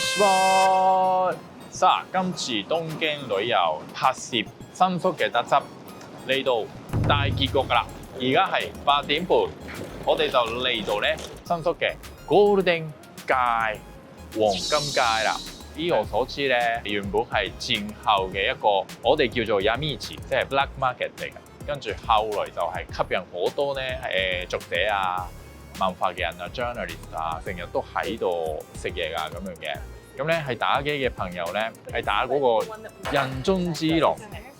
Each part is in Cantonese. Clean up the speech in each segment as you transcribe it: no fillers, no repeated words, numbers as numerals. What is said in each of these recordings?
spot。さあ，今次東京旅遊拍攝新宿嘅特輯嚟到大結局㗎啦！而家係8點半，我哋就嚟到咧新宿嘅 Golden 街黃金街啦。依我所知咧，原本係戰後嘅一個我哋叫做闇市，即係 black market 嚟嘅。跟住後來就係吸引好多咧讀者啊、文化嘅人啊、journalist 啊，成日都喺度食嘢㗎咁樣嘅。咁咧係打機嘅朋友咧，係打嗰個人中之龍，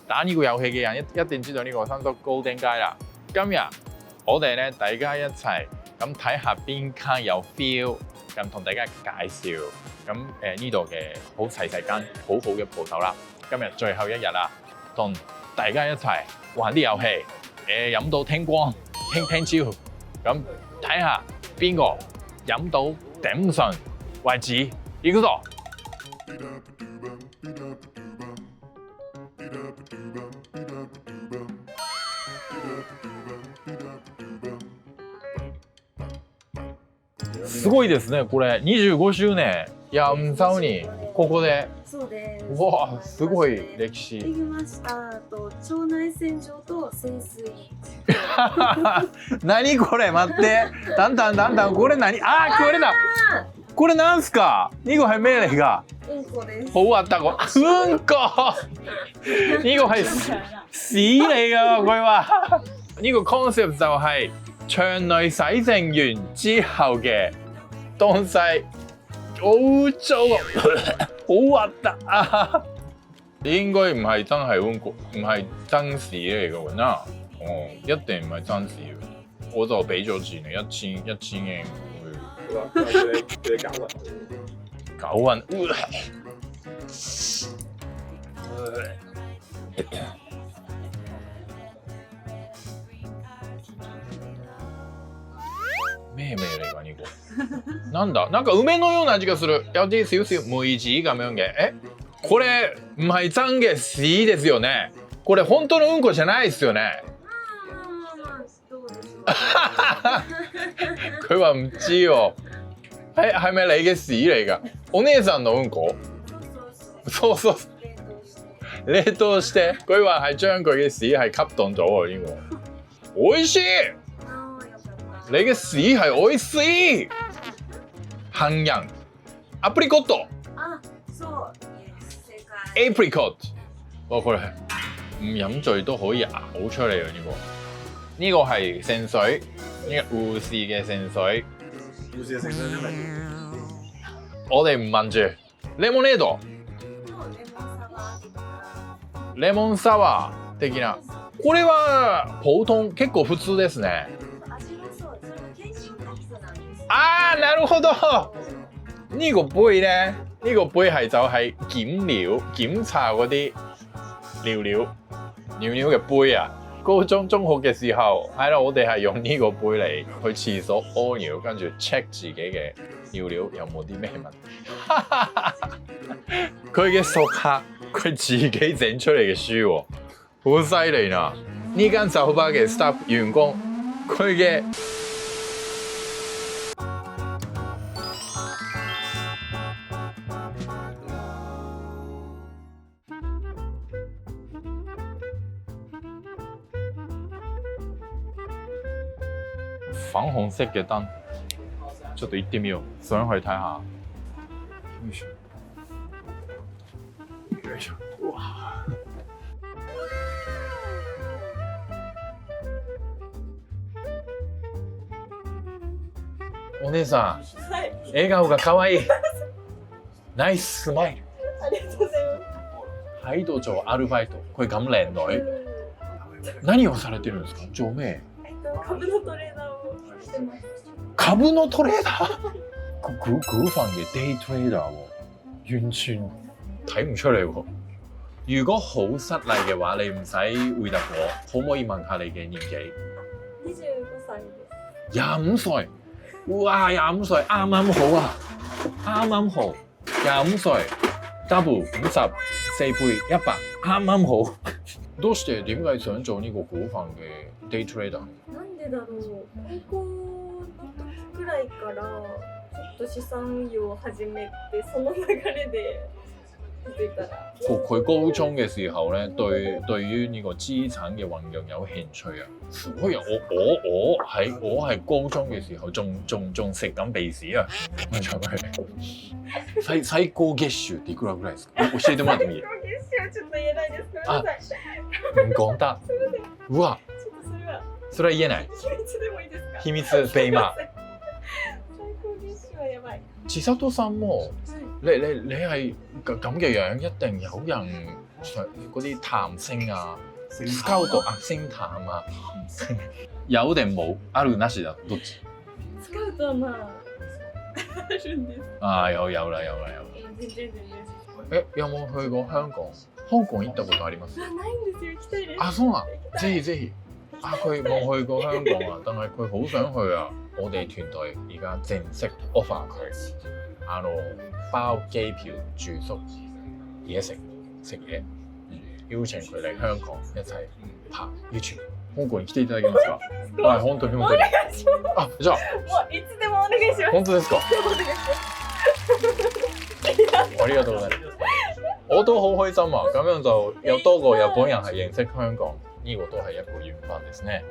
打呢個遊戲嘅人一定知道呢個新宿 Golden 街啦。今日我哋咧大家一齊咁睇下邊間有 feel， 咁同大家介紹咁呢度嘅好細間好好嘅鋪頭啦。今日最後一日啦，同大家一齊玩啲遊戲，飲到聽光聽朝，咁睇下邊個飲到頂唔順為止。行くぞ！すごいですね、これ25周年ヤンザオにここで。そうです。うわ、すごい歴史。できました。腸内洗浄と潜水。何これ待って。だんだんこれ何？啊，これだ。これなんすか？呢個係咩嚟㗎？うんこです。好核突喎！嗯こ，呢個係屎嚟㗎，佢話。呢個 concept 就係腸內洗淨完之後嘅東西，好糟啊，好核突啊！應該唔係真係嗯こ，唔係真屎嚟㗎喎，哦，一定唔係真屎嘅，我就俾咗錢嚟1000英。佢哋九運，咩味嚟㗎呢個？なんか梅のような味がする。有啲少少梅子咁樣嘅。これ唔係真嘅屎ですよね。これ本当のうんこじゃないですよね。佢話唔知喎，係咪你嘅屎嚟㗎？お姉さんのうんこ？そう，冷凍して，佢話係將佢嘅屎係吸凍咗喎呢個。おいしい！你嘅屎係おいしい！杏仁、アプリコット。あ、そう。正解。apricot。哇，佢係唔飲醉都可以嘔出嚟嘅呢個。呢個係聖水，呢個護士嘅聖水。護士嘅聖水係咩？我哋唔問住。レモネード。レモンサワー的な。これは普通結構普通ですね。啊，なるほど。呢個杯咧，呢個杯係就係檢查嗰啲尿嘅杯啊。高中中學嘅時候，係啦，我哋係用呢個杯嚟去廁所屙尿，跟住 check 自己嘅尿有冇啲咩問題。佢嘅熟客，佢自己整出嚟嘅書喎，好犀利呐！呢間酒吧嘅 staff 員工，佢嘅粉紅色嘅燈，ちょっと行ってみよう。想去睇下。よいしょ。うわ。お姉さん、はい。笑顔が可愛い。ナイススマイル。ありがとうございます。はい、どうぞアルバイト。佢咁靚女。何をされてるんですか？做咩？株のトレーダーをしてます。株のトレーダー？股份嘅 day trader 喎，完全睇唔出嚟喎。如果好失禮嘅話，你唔使回答我，可唔可以問下你嘅年紀25歳です。？25歲，哇！25歲啱啱好啊，啱啱好，25歲 double 54倍100，啱啱好。どうして點解想做呢個股份嘅 day trader？なんでだろう。高校の時くらいからちょっと資産業を始めてその流れで気づいたら。佢高中嘅時候咧，對於呢個資產嘅運用有興趣啊！我係高中嘅時候仲食緊鼻屎啊！最高月収っていくらぐらいですか？教えてもらってもいい？月収はちょっと言えないです。ごめんなさい。唔講得。うわ、ちょっとそれはそれは言えない。秘密でもいいですか？秘密秘密。最高月収はやばい。千里さんも。你係咁嘅樣，一定有人嗰啲談星啊、スカウト啊、星探啊，有定冇？あるなしだ？どっち？スカウトはまああるんです。啊，有啦。全然。有冇去過香港？香港行ったことあります？ないんですよ。行きたいです。啊，そうなん。ぜひ。啊，佢冇去過香港啊，但係佢好想去啊。我哋團隊而家正式 offer 佢，包機票、住宿、嘢食嘢，邀請佢嚟香港一齊拍 YouTube。香港に来ていただけますか？はい、本当に。お願いします。あ、じゃあ、もういつでもお願いします。本當ですか？お願いします。ありがとうございます。我都好開心啊！咁樣就有多個日本人係認識香港，呢個都係一個緣分ですね。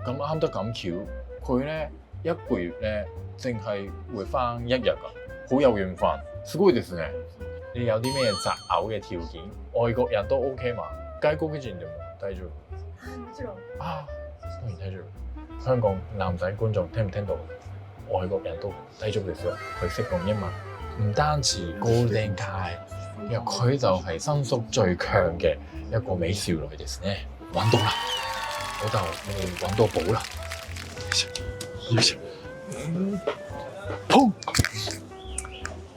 咁啱得咁巧，佢咧一個月咧淨係會返1日㗎，好有緣分。すごいですね。你有啲咩擇偶嘅條件？外國人都 OK 嘛？外國人でも大丈夫？もちろん。啊，當然大丈夫。香港男仔觀眾聽唔聽到？外國人都大丈夫ですよ。佢識講英文，唔單止 Golden Guy， 因為佢就係新宿最強嘅一個美少女ですね。揾到啦，我哋揾到寶啦。よいしょ。砰！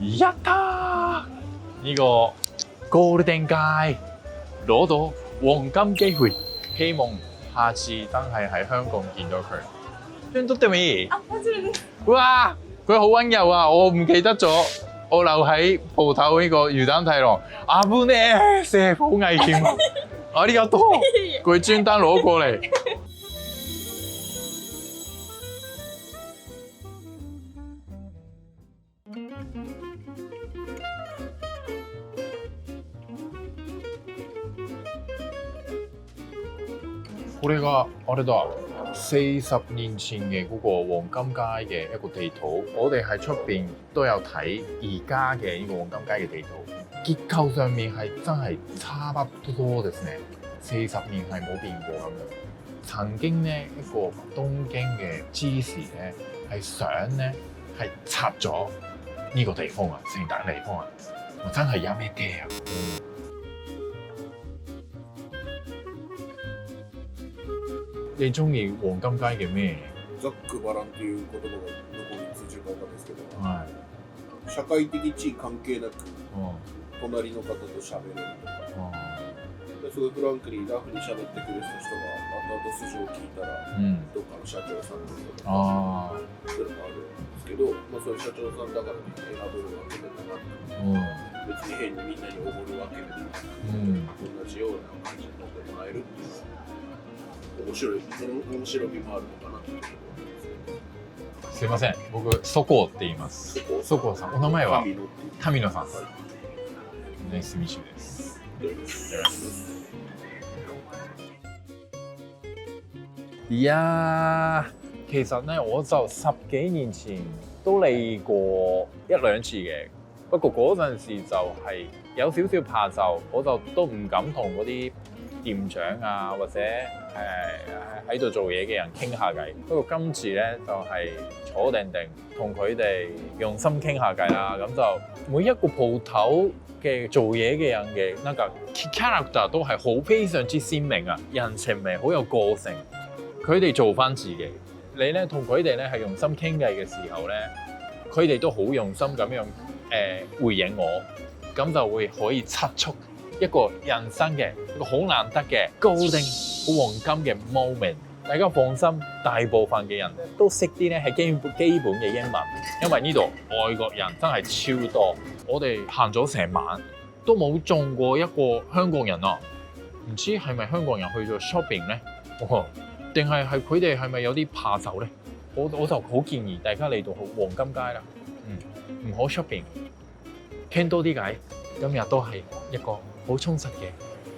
やったー！呢個 Golden Guy 攞到黃金機會，希望下次真係喺香港見到佢。張都對未？あ、もちろんです。哇！佢好溫柔啊！我唔記得咗，我留喺鋪頭呢個魚蛋太郎。危ねえ，射好危險啊！ありがとう，佢專登攞過嚟。これがあれだ，40年前嘅嗰個黃金街嘅一個地圖，我哋喺出邊都有睇而家嘅呢個黃金街嘅地圖，結構上面係真係差不多ですね。40年係冇變過咁樣。曾經咧一個東京嘅知事咧係想咧係拆咗呢個地方啊，成笪地方啊，我真係有咩爹啊！你中意黃金街嘅咩？ザックバランっていう言葉がどこに通じるかわかんないですけど、は社会的地位関係なくい。隣の方と喋れるとか、ですごいフランクにラフに喋ってくれてた人が後々素性を聞いたら、どっかの社長さんとかあそういうのもあるんですけど、そういう社長さんだからって選ぶわけでもなく、別に変にみんなにおごるわけでもなく、同じような感じになってもらえるっていう面白みもあるのかなっていうところですね。すいません、僕ソコーって言います。ソコーさん、お名前はタミノさん。ナイスミッシュです。いやー，其實咧我就10幾年前都嚟過1兩次嘅，不過嗰陣時就係有少少怕醜，我就都唔敢同嗰啲店長啊或者喺度做嘢嘅人傾下偈。不過今次咧就係坐定定同佢哋用心傾下偈啦。咁就每一個鋪頭嘅做嘢嘅人嘅那個 character 都係好非常之鮮明啊，人情味好有個性。佢哋做翻自己，你咧同佢哋咧係用心傾偈嘅時候咧，佢哋都好用心咁樣回應我，咁就會可以擦出一個人生嘅一個好難得嘅 golden 好黃金嘅 moment。大家放心，大部分嘅人都識啲咧係基本嘅英文，因為呢度外國人真係超多。我哋行咗成晚都冇中過一個香港人啊！唔知係咪香港人去咗 shopping 咧？定係佢哋係咪有啲怕醜咧？我就好建議大家嚟到黃金街啦。唔好 shopping，傾多啲偈，今日都係一個好充實嘅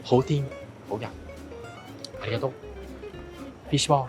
好天好日。ありがとう。Fish ball。